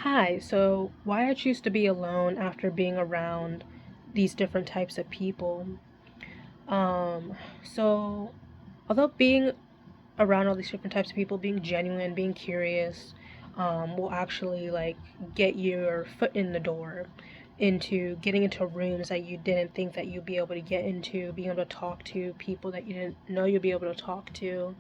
Hi, so why I choose to be alone after being around these different types of people. Um, so although being around all these different types of people, being genuine, being curious, will actually like get your foot in the door into getting into rooms that you didn't think that you'd be able to get into, being able to talk to people that you didn't know you'd be able to talk to.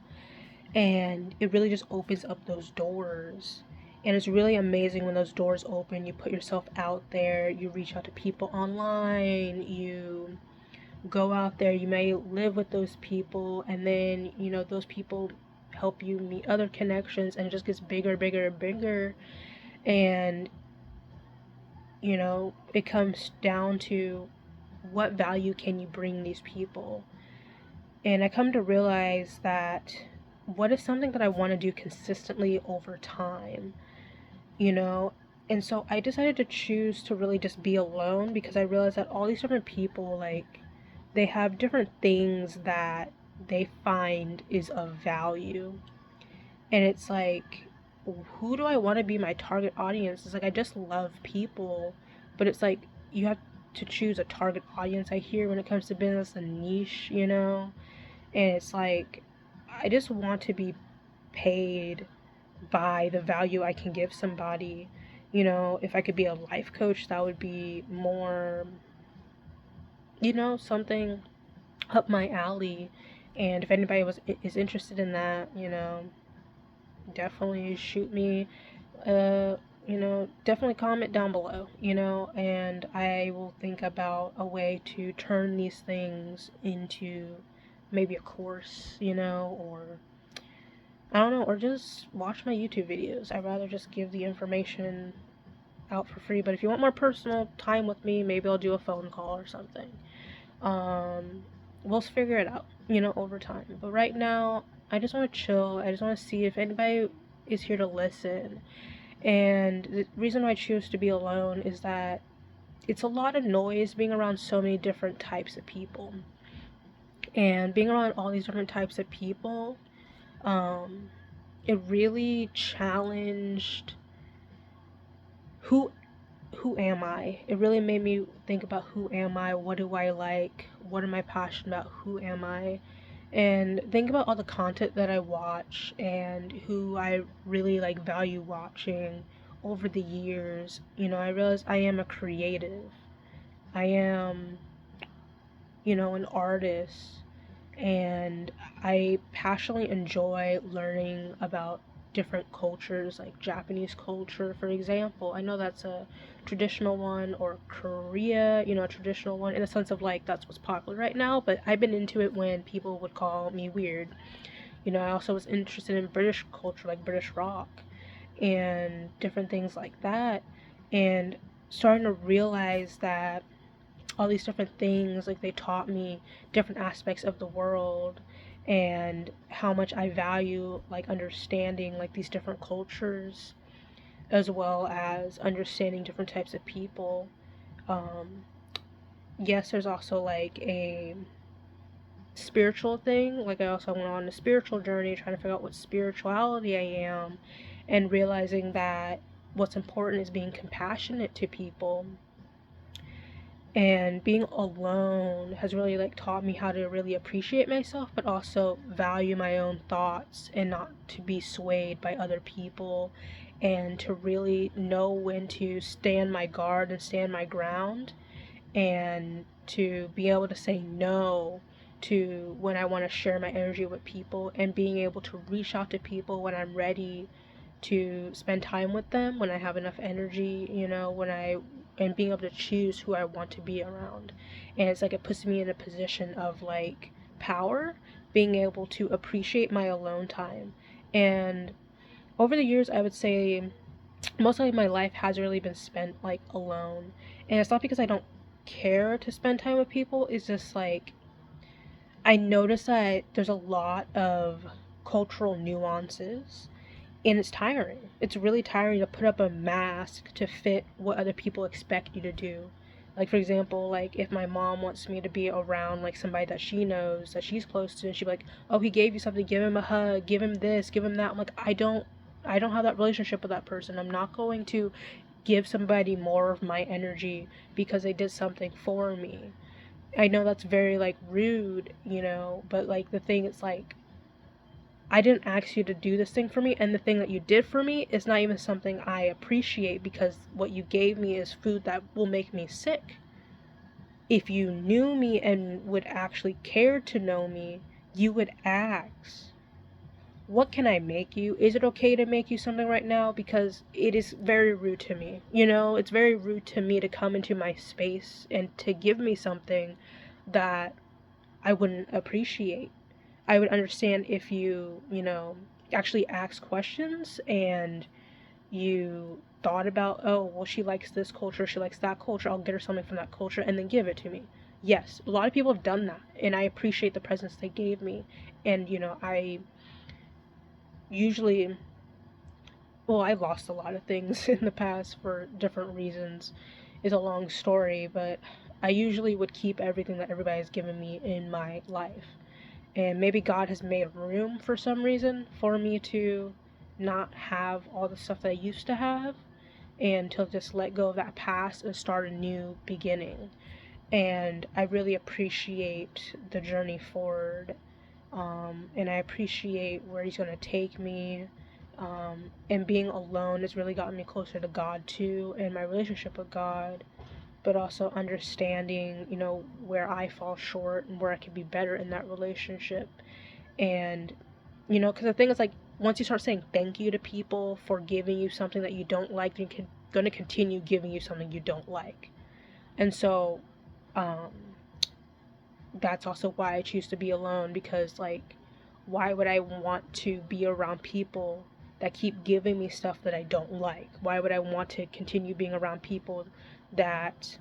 And it really just opens up those doors. And it's really amazing when those doors open. You put yourself out there, you reach out to people online, you go out there, you may live with those people, and then, those people help you meet other connections, and it just gets bigger, bigger, and bigger. And, it comes down to what value can you bring these people. And I come to realize that what is something that I want to do consistently over time, you know? And so I decided to choose to really just be alone because I realized that all these different people, like, they have different things that they find is of value. And it's like, who do I want to be my target audience? It's like, I just love people, but it's like, you have to choose a target audience. I hear when it comes to business, a niche. And it's like, I just want to be paid by the value I can give somebody. If I could be a life coach, that would be more, something up my alley. And if anybody is interested in that, definitely shoot me. Definitely comment down below, and I will think about a way to turn these things into maybe a course, or I don't know, or just watch my YouTube videos. I'd rather just give the information out for free. But if you want more personal time with me, maybe I'll do a phone call or something. Um, we'll figure it out, over time. But right now, I just want to chill. I just want to see if anybody is here to listen. And the reason why I choose to be alone is that it's a lot of noise being around so many different types of people. And being around all these different types of people, um, it really challenged who who am I? It really made me think about who am I? What do I like? What am I passionate about? Who am I? And think about all the content that I watch and who I really like value watching over the years. I realize I am a creative. I am, an artist, and I passionately enjoy learning about different cultures, like Japanese culture, for example. I know that's a traditional one, or Korea, a traditional one, in a sense of like that's what's popular right now, but I've been into it when people would call me weird. I also was interested in British culture, like British rock, and different things like that, and starting to realize that all these different things, like they taught me different aspects of the world and how much I value like understanding like these different cultures, as well as understanding different types of people. um yes, there's also like a spiritual thing. Like I also went on a spiritual journey trying to figure out what spirituality I am, and realizing that what's important is being compassionate to people. And being alone has really like taught me how to really appreciate myself, but also value my own thoughts and not to be swayed by other people, and to really know when to stand my guard and stand my ground, and to be able to say no to when I want to share my energy with people, and being able to reach out to people when I'm ready to spend time with them, when I have enough energy, and being able to choose who I want to be around. And it's like it puts me in a position of like power, being able to appreciate my alone time. And over the years, I would say most of my life has really been spent like alone. And it's not because I don't care to spend time with people, it's just like I notice that there's a lot of cultural nuances, and it's tiring. It's really tiring to put up a mask to fit what other people expect you to do. Like for example, like if my mom wants me to be around like somebody that she knows, that she's close to, and she'd be like, "Oh, he gave you something, give him a hug, give him this, give him that." I'm like, I don't have that relationship with that person. I'm not going to give somebody more of my energy because they did something for me. I know that's very like rude, but like the thing is like, I didn't ask you to do this thing for me, and the thing that you did for me is not even something I appreciate, because what you gave me is food that will make me sick. If you knew me and would actually care to know me, you would ask, what can I make you? Is it okay to make you something right now? Because it is very rude to me. It's very rude to me to come into my space and to give me something that I wouldn't appreciate. I would understand if you actually ask questions and you thought about, oh, well, she likes this culture, she likes that culture, I'll get her something from that culture, and then give it to me. Yes, a lot of people have done that, and I appreciate the presents they gave me. And, I usually, well, I've lost a lot of things in the past for different reasons. It's a long story, but I usually would keep everything that everybody has given me in my life. And maybe God has made room for some reason for me to not have all the stuff that I used to have, and to just let go of that past and start a new beginning. And I really appreciate the journey forward. And I appreciate where He's going to take me. And being alone has really gotten me closer to God too, and my relationship with God, but also understanding, where I fall short and where I could be better in that relationship. And, because the thing is, like, once you start saying thank you to people for giving you something that you don't like, they're going to continue giving you something you don't like. And so, um, that's also why I choose to be alone, because, like, why would I want to be around people that keep giving me stuff that I don't like? Why would I want to continue being around people that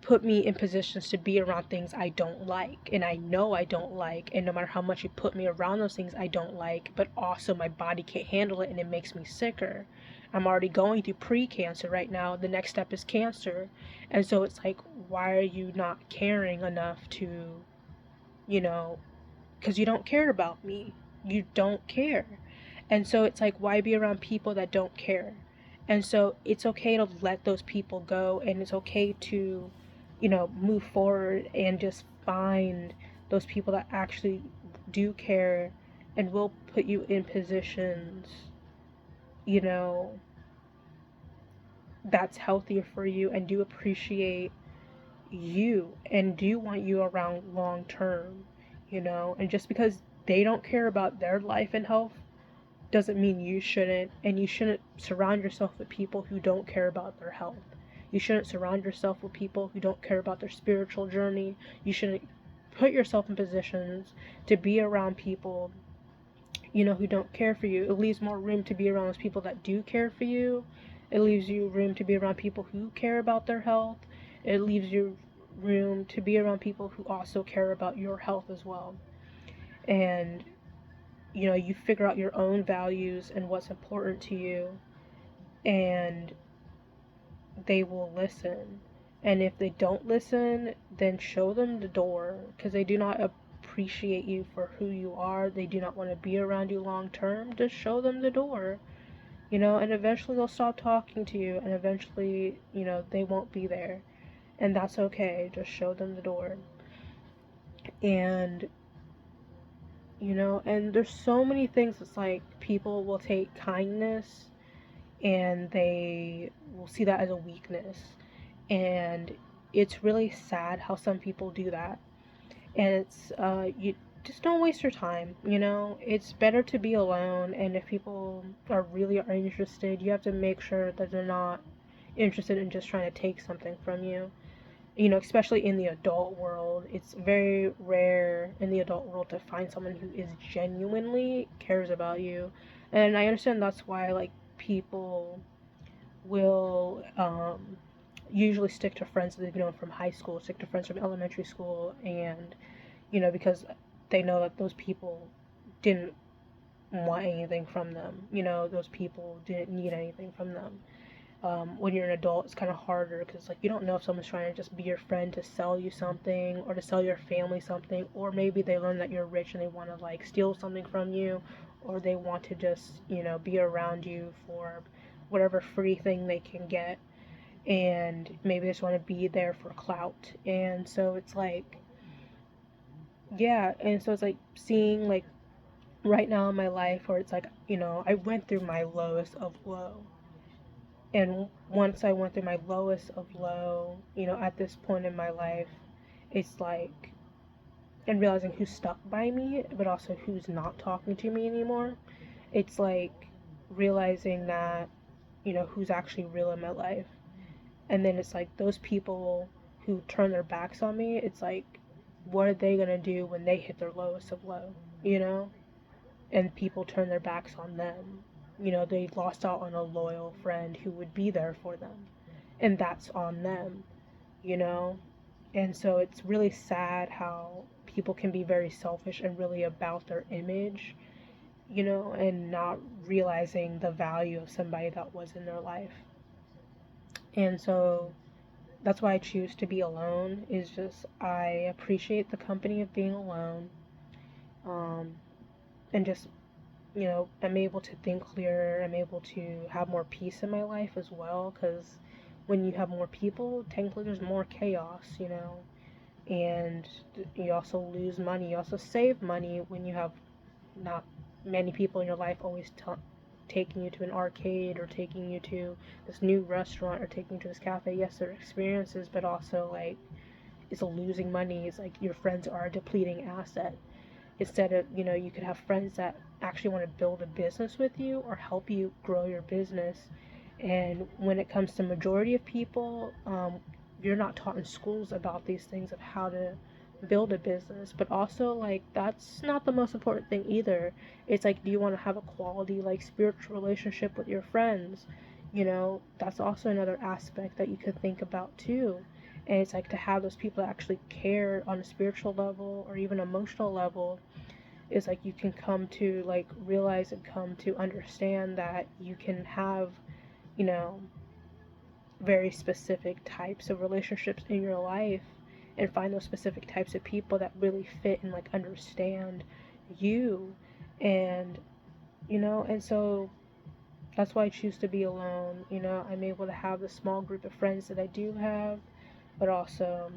put me in positions to be around things I don't like, and I know I don't like, and no matter how much you put me around those things I don't like, but also my body can't handle it and it makes me sicker. I'm already going through pre-cancer right now. The next step is cancer. And so it's like, why are you not caring enough to, because you don't care about me. You don't care. And so it's like, why be around people that don't care? And so it's okay to let those people go, and it's okay to, move forward and just find those people that actually do care and will put you in positions, you know, that's healthier for you and do appreciate you and do want you around long term, and just because they don't care about their life and health doesn't mean you shouldn't. And you shouldn't surround yourself with people who don't care about their health. You shouldn't surround yourself with people who don't care about their spiritual journey. You shouldn't put yourself in positions to be around people, who don't care for you. It leaves more room to be around those people that do care for you. It leaves you room to be around people who care about their health. It leaves you room to be around people who also care about your health as well. And, you figure out your own values and what's important to you, and they will listen. And if they don't listen, then show them the door, because they do not appreciate you for who you are. They do not want to be around you long term. Just show them the door, and eventually they'll stop talking to you, and eventually, they won't be there. And that's okay. Just show them the door. And, and there's so many things. It's like people will take kindness and they will see that as a weakness. And it's really sad how some people do that. And it's, you just don't waste your time, It's better to be alone, and if people are interested, you have to make sure that they're not interested in just trying to take something from you. Especially in the adult world, it's very rare in the adult world to find someone who is genuinely cares about you. And I understand that's why, like, people will usually stick to friends that they've known from high school, stick to friends from elementary school, and, because they know that those people didn't want anything from them. Those people didn't need anything from them. When you're an adult, it's kind of harder, because, like, you don't know if someone's trying to just be your friend to sell you something, or to sell your family something, or maybe they learn that you're rich and they want to, like, steal something from you, or they want to just, be around you for whatever free thing they can get, and maybe they just want to be there for clout. And so it's like, yeah, and so it's like seeing like right now in my life where it's like, I went through my lowest of low. And once I went through my lowest of low, at this point in my life, it's like, and realizing who's stuck by me, but also who's not talking to me anymore. It's like realizing that, who's actually real in my life. And then it's like those people who turn their backs on me, it's like, what are they going to do when they hit their lowest of low, you know? And people turn their backs on them. They lost out on a loyal friend who would be there for them. And that's on them, you know? And so it's really sad how people can be very selfish and really about their image, and not realizing the value of somebody that was in their life. And so that's why I choose to be alone, is just I appreciate the company of being alone. Um, and just, I'm able to think clearer. I'm able to have more peace in my life as well, because when you have more people, technically there's more chaos. And you also lose money. You also save money when you have not many people in your life always taking you to an arcade, or taking you to this new restaurant, or taking you to this cafe. Yes, they're experiences, but also like it's losing money. It's like your friends are a depleting asset. Instead of, you could have friends that actually want to build a business with you or help you grow your business. And when it comes to majority of people, you're not taught in schools about these things of how to build a business. But also, like, that's not the most important thing either. It's like, do you want to have a quality, like, spiritual relationship with your friends? That's also another aspect that you could think about too. And it's like to have those people that actually care on a spiritual level or even emotional level, is like you can come to like realize and come to understand that you can have, you know, very specific types of relationships in your life, and find those specific types of people that really fit and like understand you. And and so that's why I choose to be alone. I'm able to have the small group of friends that I do have, but also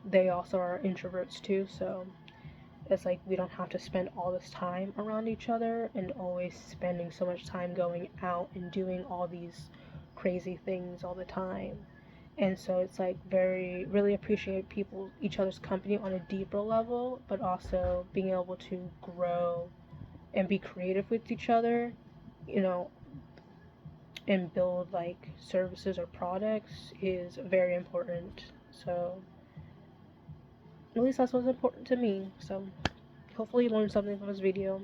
they also are introverts too, so it's like we don't have to spend all this time around each other and always spending so much time going out and doing all these crazy things all the time. And so it's like very really appreciate people each other's company on a deeper level, but also being able to grow and be creative with each other, you know, and build like services or products is very important. So at least that's what's important to me. So hopefully you learned something from this video.